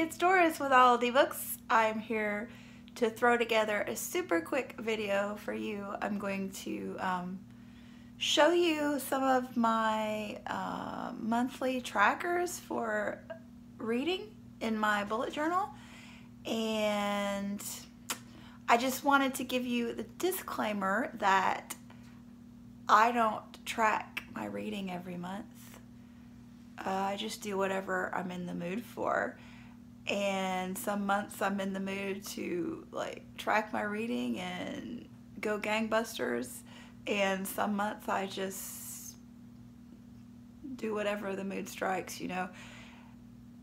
it's Doris with All the Books. I'm here to throw together a super quick video for you. I'm going to show you some of my monthly trackers for reading in my bullet journal, and I just wanted to give you the disclaimer that I don't track my reading every month. I just do whatever I'm in the mood for, and some months I'm in the mood to like track my reading and go gangbusters, and some months I just do whatever the mood strikes, you know.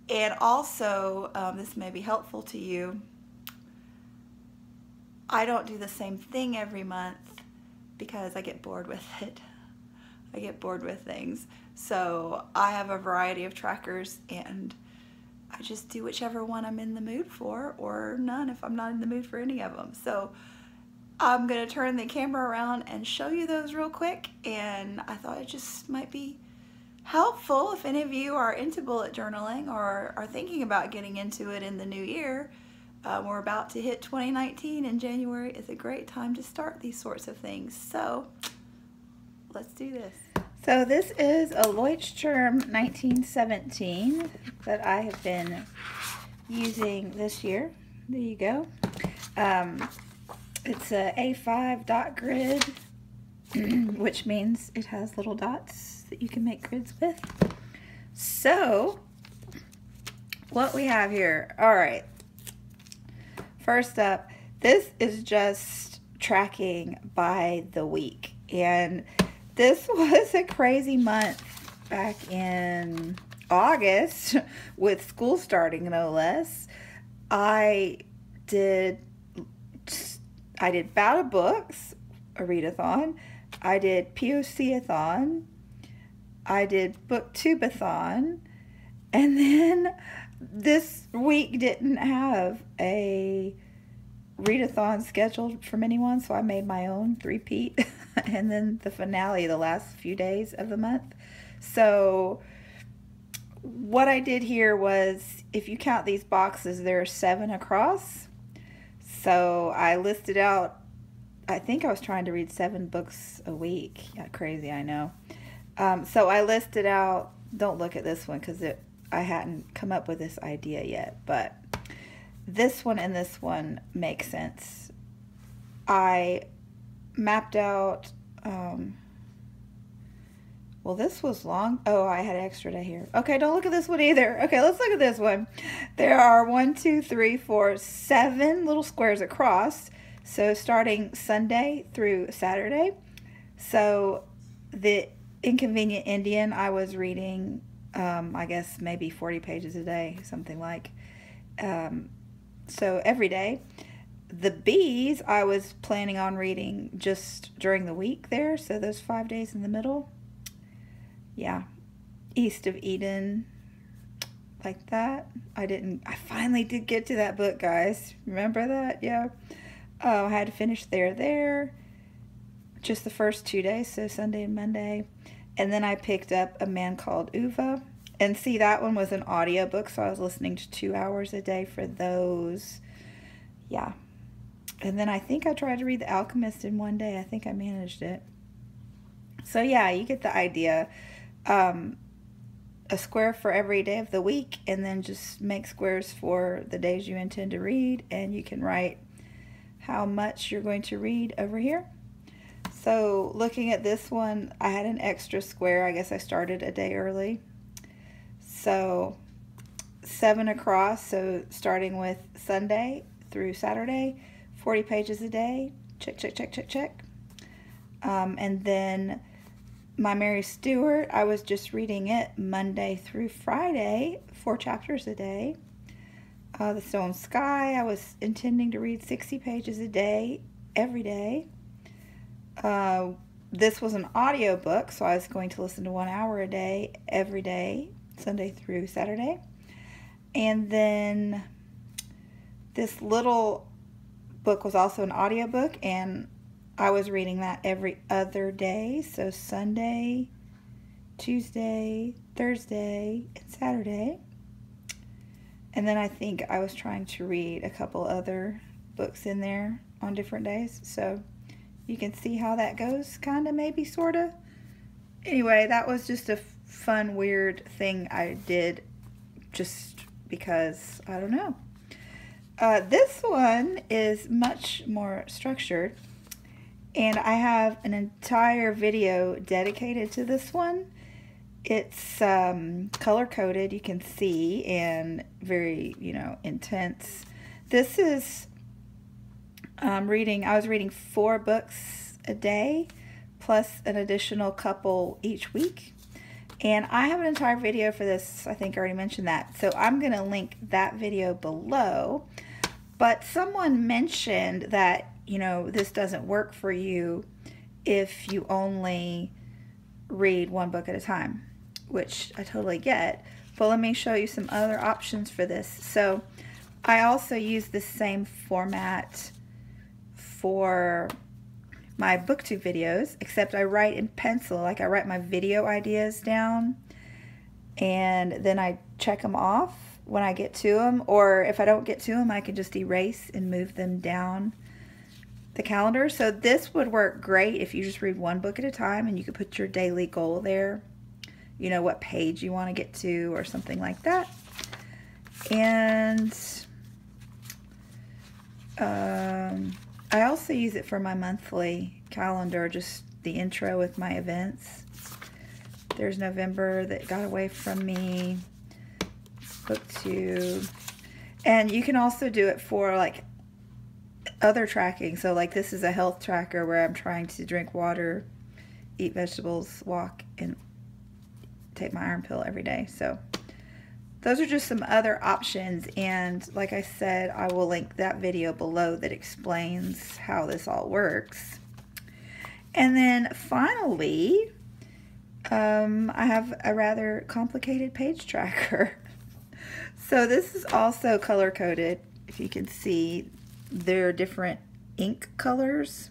And also, this may be helpful to you, I don't do the same thing every month because I get bored with it. I get bored with things. So I have a variety of trackers, and I just do whichever one I'm in the mood for, or none if I'm not in the mood for any of them. So I'm going to turn the camera around and show you those real quick, and I thought it just might be helpful if any of you are into bullet journaling or are thinking about getting into it in the new year. We're about to hit 2019, and January is a great time to start these sorts of things. So let's do this. So this is a Leuchtturm 1917 that I have been using this year. There you go. It's a A5 dot grid, which means it has little dots that you can make grids with. So what we have here, all right. First up, this is just tracking by the week, and this was a crazy month back in August with school starting, no less. I did Bout of Books, a readathon. I did POC-a-thon. I did BookTube-a-thon. And then this week didn't have a readathon scheduled from anyone, so I made my own three-peat. And then the finale the last few days of the month. So what I did here was, if you count these boxes, there are 7 across. So I listed out, I think I was trying to read 7 books a week. Yeah, crazy, I know. So I listed out, don't look at this one because I hadn't come up with this idea yet, but this one and this one make sense. I mapped out, well, this was long. Oh, I had an extra day here. Okay, don't look at this one either. Okay, let's look at this one. There are 1, 2, 3, 4, 7 little squares across. So starting Sunday through Saturday. So the Inconvenient Indian, I was reading, I guess maybe 40 pages a day, something like. So every day. The Bees, I was planning on reading just during the week there, so those 5 days in the middle. Yeah. East of Eden, like that. I finally did get to that book, guys. Remember that? Yeah. Oh, I had to finish there. Just the first 2 days, so Sunday and Monday. And then I picked up A Man Called Uva. And see, that one was an audiobook, so I was listening to 2 hours a day for those. Yeah. And then I think I tried to read The Alchemist in one day. I think I managed it. So yeah, you get the idea. A square for every day of the week, and then just make squares for the days you intend to read, and you can write how much you're going to read over here. So looking at this one, I had an extra square. I guess I started a day early. So 7 across, so starting with Sunday through Saturday, 40 pages a day, check, check, check, check, check. And then My Mary Stuart, I was just reading it Monday through Friday, 4 chapters a day. The Stone Sky, I was intending to read 60 pages a day, every day. This was an audiobook, so I was going to listen to 1 hour a day, every day, Sunday through Saturday. And then this little book was also an audiobook, and I was reading that every other day, so Sunday, Tuesday, Thursday, and Saturday. And then I think I was trying to read a couple other books in there on different days. So you can see how that goes, kind of, maybe, sort of. Anyway, that was just a fun, weird thing I did just because, I don't know. This one is much more structured. And I have an entire video dedicated to this one. It's color-coded, you can see, and very, you know, intense. This is I was reading 4 books a day, plus an additional couple each week. And I have an entire video for this, I think I already mentioned that. So I'm going to link that video below. But someone mentioned that, you know, this doesn't work for you if you only read 1 book at a time, which I totally get. But let me show you some other options for this. So I also use the same format for my booktube videos, except I write in pencil. Like, I write my video ideas down and then I check them off when I get to them, or if I don't get to them, I can just erase and move them down the calendar. So this would work great if you just read 1 book at a time, and you could put your daily goal there, you know, what page you want to get to or something like that. And I also use it for my monthly calendar, just the intro with my events. There's November that got away from me, booktube. And you can also do it for like other tracking. So like, this is a health tracker where I'm trying to drink water, eat vegetables, walk, and take my iron pill every day. So those are just some other options, and like I said, I will link that video below that explains how this all works. And then finally, I have a rather complicated page tracker. So this is also color-coded. If you can see, there are different ink colors.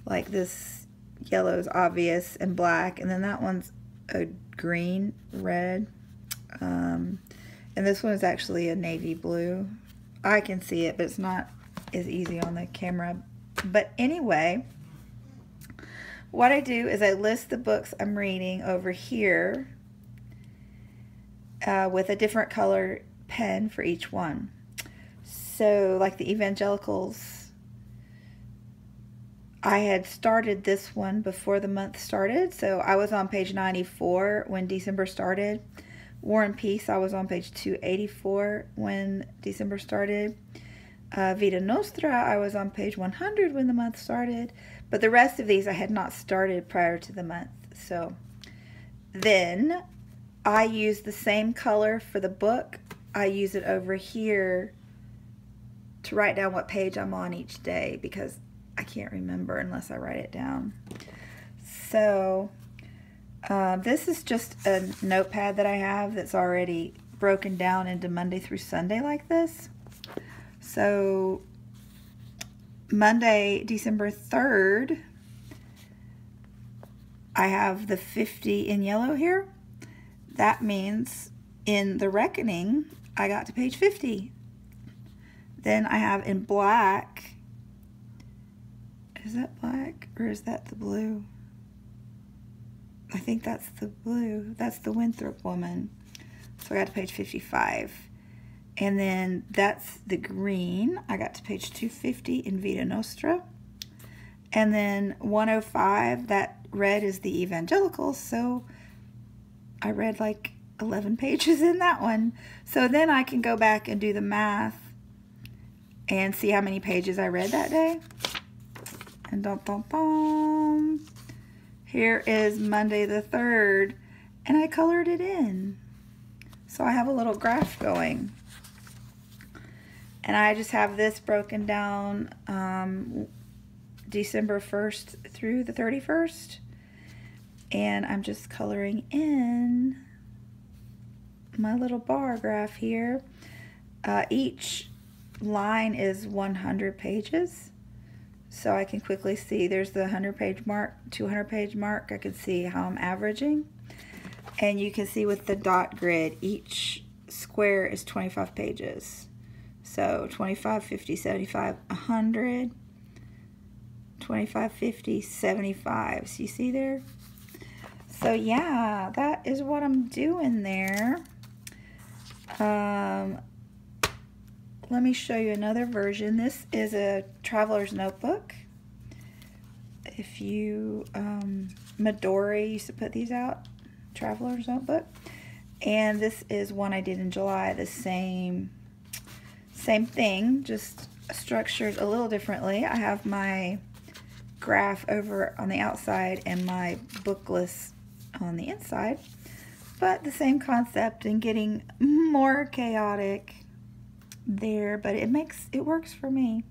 Like, this yellow is obvious and black, and then that one's a green, red. And this one is actually a navy blue. I can see it, but it's not as easy on the camera. But anyway, what I do is I list the books I'm reading over here with a different color pen for each one. So like the evangelicals, I had started this one before the month started. So I was on page 94 when December started. War and Peace, I was on page 284 when December started. Vita Nostra, I was on page 100 when the month started. But the rest of these I had not started prior to the month. So then I use the same color for the book. I use it over here to write down what page I'm on each day, because I can't remember unless I write it down. So this is just a notepad that I have that's already broken down into Monday through Sunday like this. So Monday, December 3rd, I have the 50 in yellow here. That means in The Reckoning, I got to page 50. Then I have in black, is that black or is that the blue? I think that's the blue. That's the Winthrop Woman. So I got to page 55. And then that's the green. I got to page 250 in Vita Nostra. And then 105, that red is the Evangelicals. So I read like 11 pages in that one. So then I can go back and do the math and see how many pages I read that day. And dum, dum, dum. Here is Monday the 3rd, and I colored it in. So I have a little graph going. And I just have this broken down December 1st through the 31st. And I'm just coloring in my little bar graph here. Each line is 100 pages. So I can quickly see there's the 100-page mark, 200-page mark. I can see how I'm averaging. And you can see with the dot grid, each square is 25 pages. So 25, 50, 75, 100, 25, 50, 75. So you see there? So yeah, that is what I'm doing there. Let me show you another version. This is a traveler's notebook. If you, Midori used to put these out, traveler's notebook. And this is one I did in July, the same thing, just structured a little differently. I have my graph over on the outside and my book list on the inside, but the same concept and getting more chaotic there, but it works for me.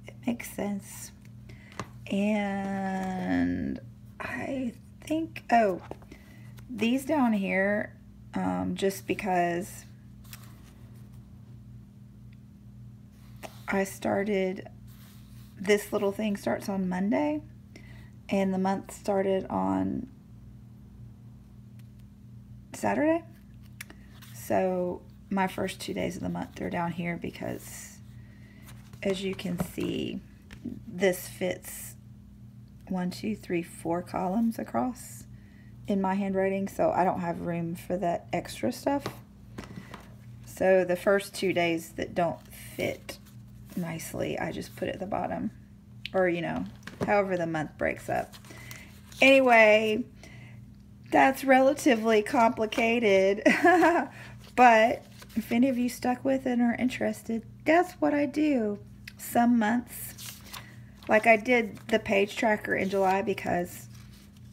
It makes sense. And I think, oh, these down here, just because I started, this little thing starts on Monday, and the month started on Saturday. So my first 2 days of the month are down here because, as you can see, this fits 1, 2, 3, 4 columns across in my handwriting, so I don't have room for that extra stuff. So the first 2 days that don't fit nicely, I just put it at the bottom, or you know, however the month breaks up. Anyway, that's relatively complicated, but if any of you stuck with it or are interested, that's what I do. Some months, like I did the page tracker in July because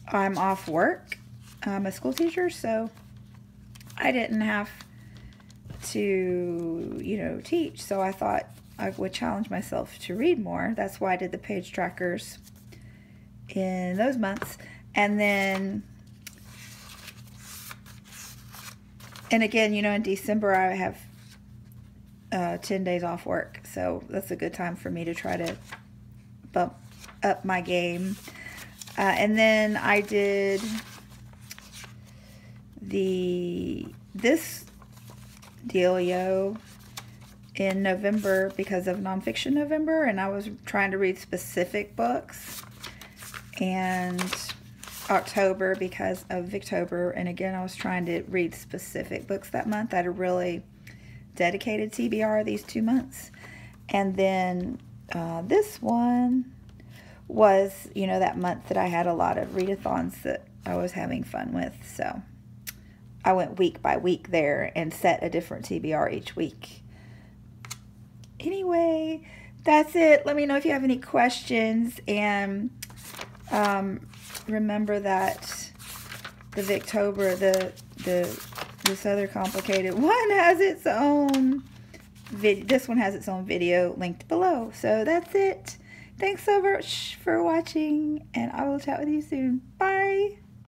I'm off work. I'm a school teacher, so I didn't have to, you know, teach. So I thought I would challenge myself to read more. That's why I did the page trackers in those months. And then, and again, you know, in December I have 10 days off work. So that's a good time for me to try to bump up my game. And then I did this dealio in November because of Nonfiction November, and I was trying to read specific books, and October because of Victober, and again I was trying to read specific books that month. I had a really dedicated TBR these 2 months. And then this one was, you know, that month that I had a lot of readathons that I was having fun with. So I went week by week there and set a different TBR each week. Anyway, that's it. Let me know if you have any questions, and remember that the Victober, this other complicated one has its own video. This one has its own video linked below. So that's it. Thanks so much for watching, and I will chat with you soon. Bye.